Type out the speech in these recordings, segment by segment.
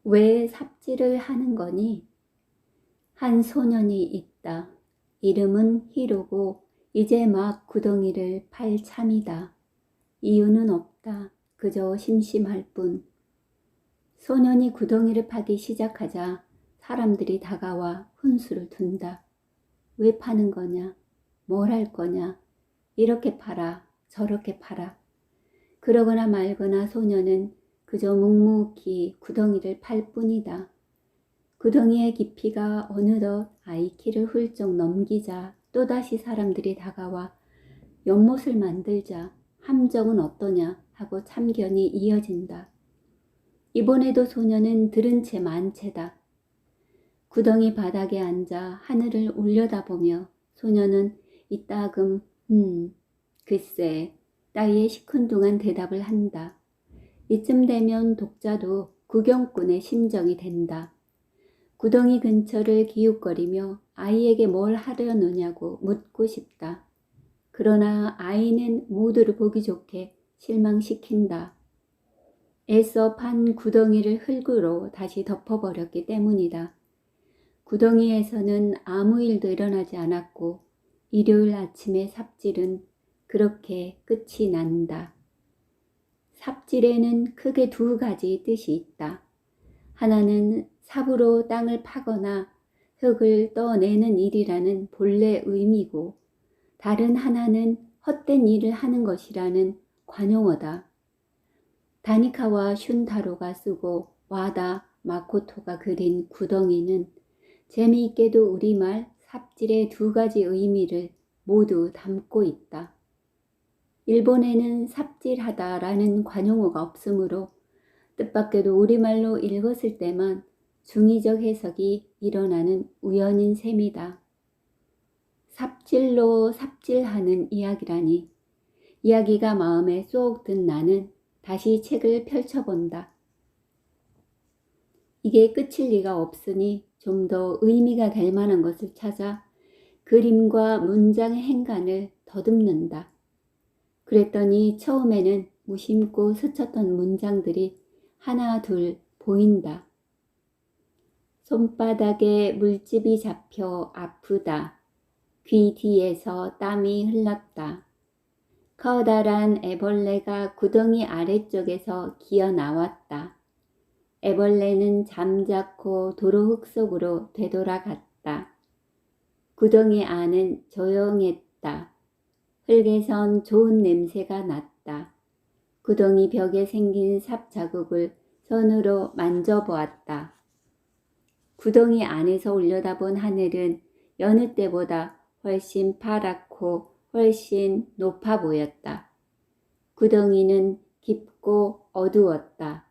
왜 삽질을 하는 거니? 한 소년이 있다. 이름은 희루고 이제 막 구덩이를 팔 참이다. 이유는 없다. 그저 심심할 뿐. 소년이 구덩이를 파기 시작하자 사람들이 다가와 훈수를 둔다. 왜 파는 거냐? 뭘 할 거냐? 이렇게 팔아, 저렇게 팔아. 그러거나 말거나 소년은 그저 묵묵히 구덩이를 팔 뿐이다. 구덩이의 깊이가 어느덧 아이 키를 훌쩍 넘기자 또다시 사람들이 다가와 연못을 만들자 함정은 어떠냐 하고 참견이 이어진다. 이번에도 소년은 들은 채 만채다. 구덩이 바닥에 앉아 하늘을 올려다보며 소년은 이따금 글쎄 따위의 시큰둥한 대답을 한다. 이쯤 되면 독자도 구경꾼의 심정이 된다. 구덩이 근처를 기웃거리며 아이에게 뭘 하려느냐고 묻고 싶다. 그러나 아이는 모두를 보기 좋게 실망시킨다. 애써 판 구덩이를 흙으로 다시 덮어버렸기 때문이다. 구덩이에서는 아무 일도 일어나지 않았고 일요일 아침의 삽질은 그렇게 끝이 난다. 삽질에는 크게 두 가지 뜻이 있다. 하나는 삽으로 땅을 파거나 흙을 떠내는 일이라는 본래 의미고 다른 하나는 헛된 일을 하는 것이라는 관용어다. 다니카와 슌타로가 쓰고 와다 마코토가 그린 구덩이는 재미있게도 우리말 삽질의 두 가지 의미를 모두 담고 있다. 일본에는 삽질하다라는 관용어가 없으므로 뜻밖에도 우리말로 읽었을 때만 중의적 해석이 일어나는 우연인 셈이다. 삽질로 삽질하는 이야기라니 이야기가 마음에 쏙 든 나는 다시 책을 펼쳐본다. 이게 끝일 리가 없으니 좀 더 의미가 될 만한 것을 찾아 그림과 문장의 행간을 더듬는다. 그랬더니 처음에는 무심코 스쳤던 문장들이 하나 둘 보인다. 손바닥에 물집이 잡혀 아프다. 귀 뒤에서 땀이 흘렀다. 커다란 애벌레가 구덩이 아래쪽에서 기어 나왔다. 애벌레는 잠자코 도로 흙 속으로 되돌아갔다. 구덩이 안은 조용했다. 흙에선 좋은 냄새가 났다. 구덩이 벽에 생긴 삽 자국을 손으로 만져보았다. 구덩이 안에서 올려다본 하늘은 여느 때보다 훨씬 파랗고 훨씬 높아 보였다. 구덩이는 깊고 어두웠다.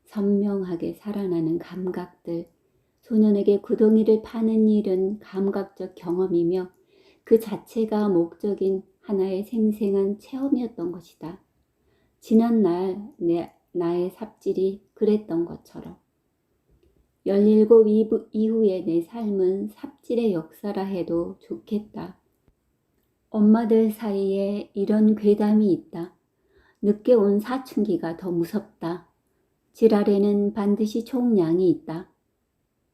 선명하게 살아나는 감각들. 소년에게 구덩이를 파는 일은 감각적 경험이며 그 자체가 목적인 하나의 생생한 체험이었던 것이다. 지난날 나의 삽질이 그랬던 것처럼. 17 이후의 내 삶은 삽질의 역사라 해도 좋겠다. 엄마들 사이에 이런 괴담이 있다. 늦게 온 사춘기가 더 무섭다. 지랄에는 반드시 총량이 있다.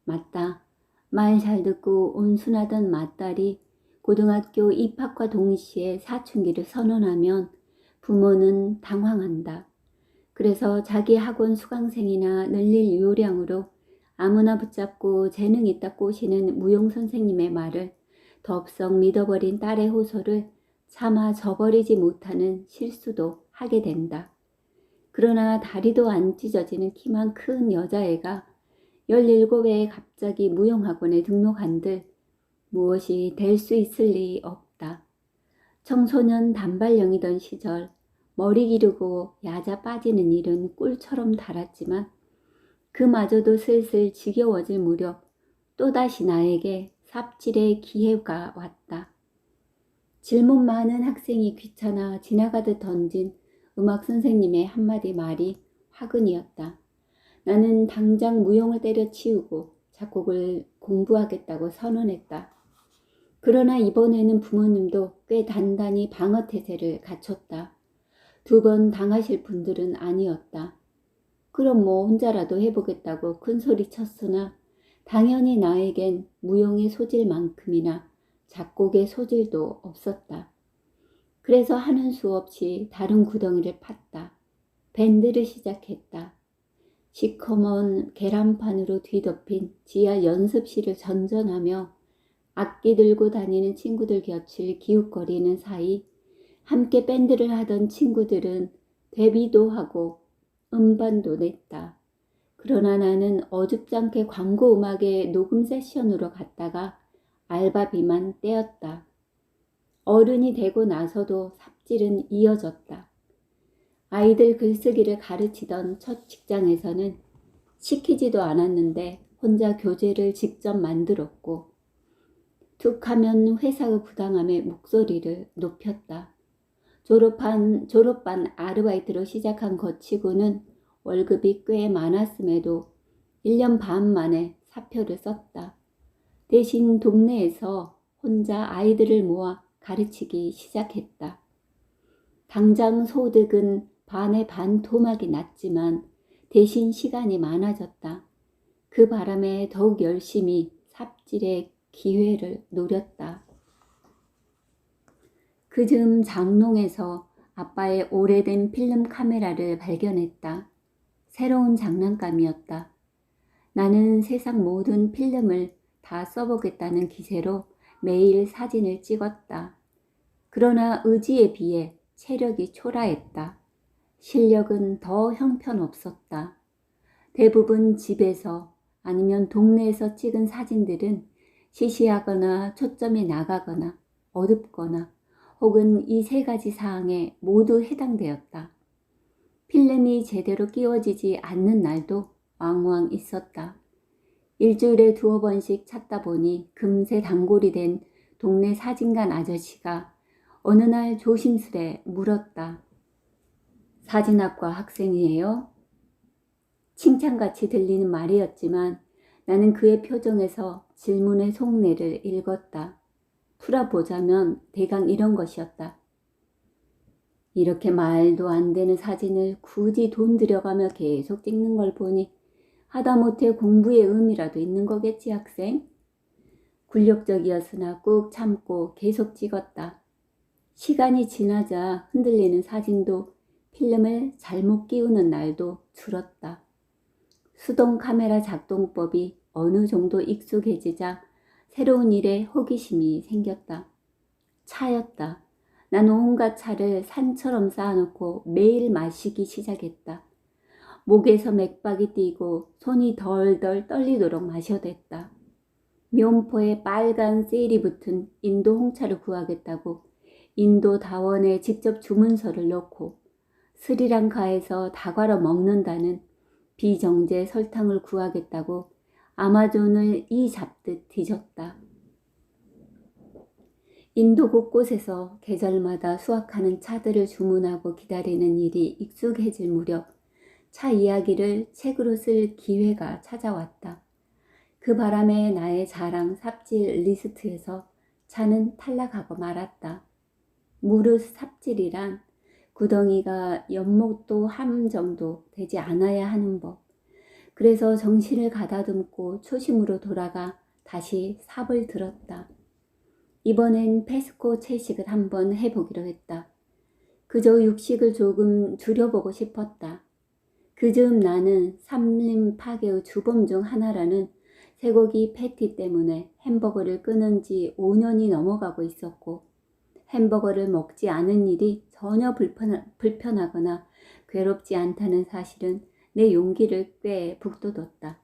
맞다. 말 잘 듣고 온순하던 맏딸이 고등학교 입학과 동시에 사춘기를 선언하면 부모는 당황한다. 그래서 자기 학원 수강생이나 늘릴 요량으로 아무나 붙잡고 재능 있다 꼬시는 무용 선생님의 말을 덥석 믿어버린 딸의 호소를 차마 저버리지 못하는 실수도 하게 된다. 그러나 다리도 안 찢어지는 키만 큰 여자애가 17에 갑자기 무용학원에 등록한들 무엇이 될 수 있을 리 없다. 청소년 단발령이던 시절 머리 기르고 야자 빠지는 일은 꿀처럼 달았지만 그마저도 슬슬 지겨워질 무렵 또다시 나에게 삽질의 기회가 왔다. 질문 많은 학생이 귀찮아 지나가듯 던진 음악 선생님의 한마디 말이 화근이었다. 나는 당장 무용을 때려치우고 작곡을 공부하겠다고 선언했다. 그러나 이번에는 부모님도 꽤 단단히 방어 태세를 갖췄다. 2번 당하실 분들은 아니었다. 그럼 뭐 혼자라도 해보겠다고 큰 소리 쳤으나 당연히 나에겐 무용의 소질만큼이나 작곡의 소질도 없었다. 그래서 하는 수 없이 다른 구덩이를 팠다. 밴드를 시작했다. 시커먼 계란판으로 뒤덮인 지하 연습실을 전전하며 악기 들고 다니는 친구들 곁을 기웃거리는 사이 함께 밴드를 하던 친구들은 데뷔도 하고 음반도 냈다. 그러나 나는 어줍잖게 광고 음악의 녹음 세션으로 갔다가 알바비만 떼었다. 어른이 되고 나서도 삽질은 이어졌다. 아이들 글쓰기를 가르치던 첫 직장에서는 시키지도 않았는데 혼자 교재를 직접 만들었고 툭하면 회사의 부당함에 목소리를 높였다. 졸업반 아르바이트로 시작한 것 치고는 월급이 꽤 많았음에도 1년 반 만에 사표를 썼다. 대신 동네에서 혼자 아이들을 모아 가르치기 시작했다. 당장 소득은 반의 반 토막이 났지만 대신 시간이 많아졌다. 그 바람에 더욱 열심히 삽질의 기회를 노렸다. 그즈음 장롱에서 아빠의 오래된 필름 카메라를 발견했다. 새로운 장난감이었다. 나는 세상 모든 필름을 다 써보겠다는 기세로 매일 사진을 찍었다. 그러나 의지에 비해 체력이 초라했다. 실력은 더 형편없었다. 대부분 집에서 아니면 동네에서 찍은 사진들은 시시하거나 초점이 나가거나 어둡거나 혹은 이 세 가지 사항에 모두 해당되었다. 필름이 제대로 끼워지지 않는 날도 왕왕 있었다. 일주일에 2-3번씩 찾다 보니 금세 단골이 된 동네 사진관 아저씨가 어느 날 조심스레 물었다. 사진학과 학생이에요? 칭찬같이 들리는 말이었지만 나는 그의 표정에서 질문의 속내를 읽었다. 풀어보자면 대강 이런 것이었다. 이렇게 말도 안 되는 사진을 굳이 돈 들여가며 계속 찍는 걸 보니 하다못해 공부의 의미라도 있는 거겠지, 학생? 굴욕적이었으나 꾹 참고 계속 찍었다. 시간이 지나자 흔들리는 사진도 필름을 잘못 끼우는 날도 줄었다. 수동 카메라 작동법이 어느 정도 익숙해지자 새로운 일에 호기심이 생겼다. 차였다. 난 온갖 차를 산처럼 쌓아놓고 매일 마시기 시작했다. 목에서 맥박이 뛰고 손이 덜덜 떨리도록 마셔댔다. 묘포에 빨간 세일이 붙은 인도 홍차를 구하겠다고 인도 다원에 직접 주문서를 넣고 스리랑카에서 다과로 먹는다는 비정제 설탕을 구하겠다고 아마존을 이 잡듯 뒤졌다. 인도 곳곳에서 계절마다 수확하는 차들을 주문하고 기다리는 일이 익숙해질 무렵 차 이야기를 책으로 쓸 기회가 찾아왔다. 그 바람에 나의 자랑 삽질 리스트에서 차는 탈락하고 말았다. 무릇 삽질이란 구덩이가 연못도 함 정도 되지 않아야 하는 법. 그래서 정신을 가다듬고 초심으로 돌아가 다시 삽을 들었다. 이번엔 페스코 채식을 한번 해보기로 했다. 그저 육식을 조금 줄여보고 싶었다. 그즈음 나는 삼림 파괴의 주범 중 하나라는 쇠고기 패티 때문에 햄버거를 끊은 지 5년이 넘어가고 있었고 햄버거를 먹지 않은 일이 전혀 불편하거나 괴롭지 않다는 사실은 내 용기를 꽤 북돋웠다.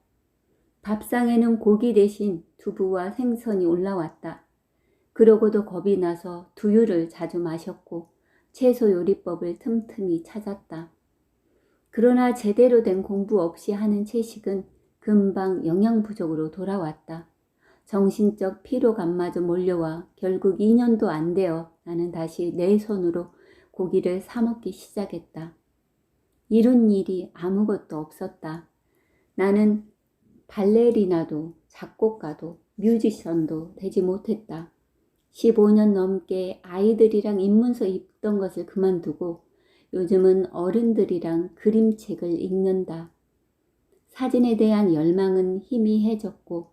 밥상에는 고기 대신 두부와 생선이 올라왔다. 그러고도 겁이 나서 두유를 자주 마셨고 채소 요리법을 틈틈이 찾았다. 그러나 제대로 된 공부 없이 하는 채식은 금방 영양 부족으로 돌아왔다. 정신적 피로감마저 몰려와 결국 2년도 안 되어 나는 다시 내 손으로 고기를 사 먹기 시작했다. 이룬 일이 아무것도 없었다. 나는 발레리나도 작곡가도 뮤지션도 되지 못했다. 15년 넘게 아이들이랑 입문서 읽던 것을 그만두고 요즘은 어른들이랑 그림책을 읽는다. 사진에 대한 열망은 희미해졌고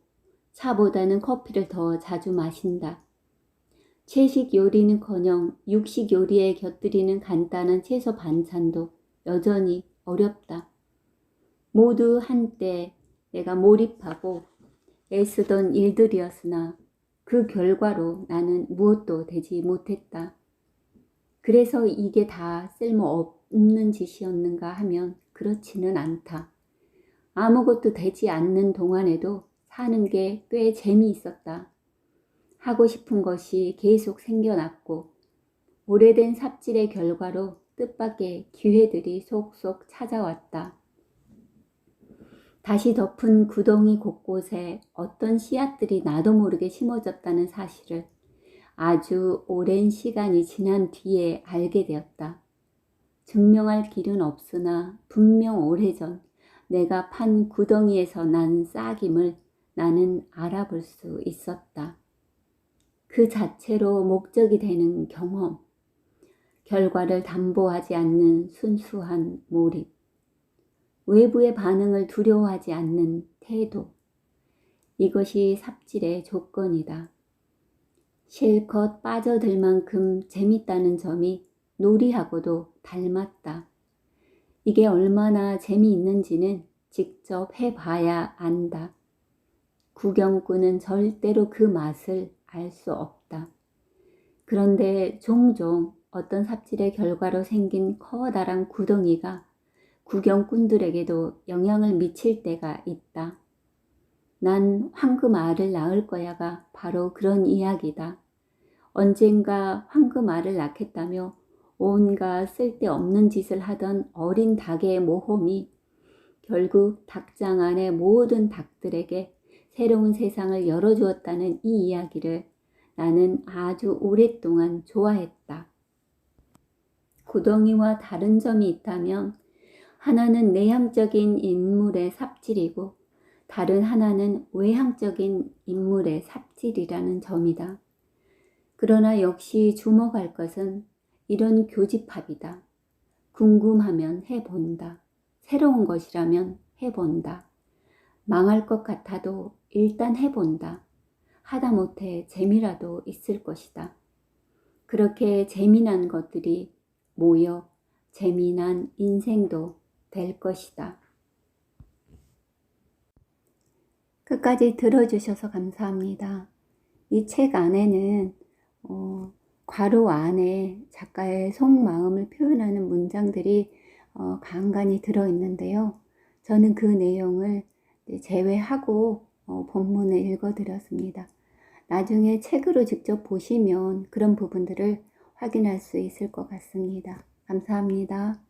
차보다는 커피를 더 자주 마신다. 채식 요리는커녕 육식 요리에 곁들이는 간단한 채소 반찬도 여전히 어렵다. 모두 한때 내가 몰입하고 애쓰던 일들이었으나 그 결과로 나는 무엇도 되지 못했다. 그래서 이게 다 쓸모없는 짓이었는가 하면 그렇지는 않다. 아무것도 되지 않는 동안에도 사는 게 꽤 재미있었다. 하고 싶은 것이 계속 생겨났고 오래된 삽질의 결과로 뜻밖의 기회들이 속속 찾아왔다. 다시 덮은 구덩이 곳곳에 어떤 씨앗들이 나도 모르게 심어졌다는 사실을 아주 오랜 시간이 지난 뒤에 알게 되었다. 증명할 길은 없으나 분명 오래전 내가 판 구덩이에서 난 싹임을 나는 알아볼 수 있었다. 그 자체로 목적이 되는 경험, 결과를 담보하지 않는 순수한 몰입, 외부의 반응을 두려워하지 않는 태도, 이것이 삽질의 조건이다. 실컷 빠져들 만큼 재밌다는 점이 놀이하고도 닮았다. 이게 얼마나 재미있는지는 직접 해봐야 안다. 구경꾼은 절대로 그 맛을 알 수 없다. 그런데 종종 어떤 삽질의 결과로 생긴 커다란 구덩이가 구경꾼들에게도 영향을 미칠 때가 있다. 난 황금알을 낳을 거야가 바로 그런 이야기다. 언젠가 황금알을 낳겠다며 온갖 쓸데없는 짓을 하던 어린 닭의 모험이 결국 닭장 안의 모든 닭들에게 새로운 세상을 열어주었다는 이 이야기를 나는 아주 오랫동안 좋아했다. 구덩이와 다른 점이 있다면 하나는 내향적인 인물의 삽질이고 다른 하나는 외향적인 인물의 삽질이라는 점이다. 그러나 역시 주목할 것은 이런 교집합이다. 궁금하면 해본다. 새로운 것이라면 해본다. 망할 것 같아도 일단 해본다. 하다못해 재미라도 있을 것이다. 그렇게 재미난 것들이 모여 재미난 인생도 될 것이다. 끝까지 들어주셔서 감사합니다. 이 책 안에는 괄호 안에 작가의 속마음을 표현하는 문장들이 간간히 들어있는데요. 저는 그 내용을 제외하고 본문을 읽어드렸습니다. 나중에 책으로 직접 보시면 그런 부분들을 확인할 수 있을 것 같습니다. 감사합니다.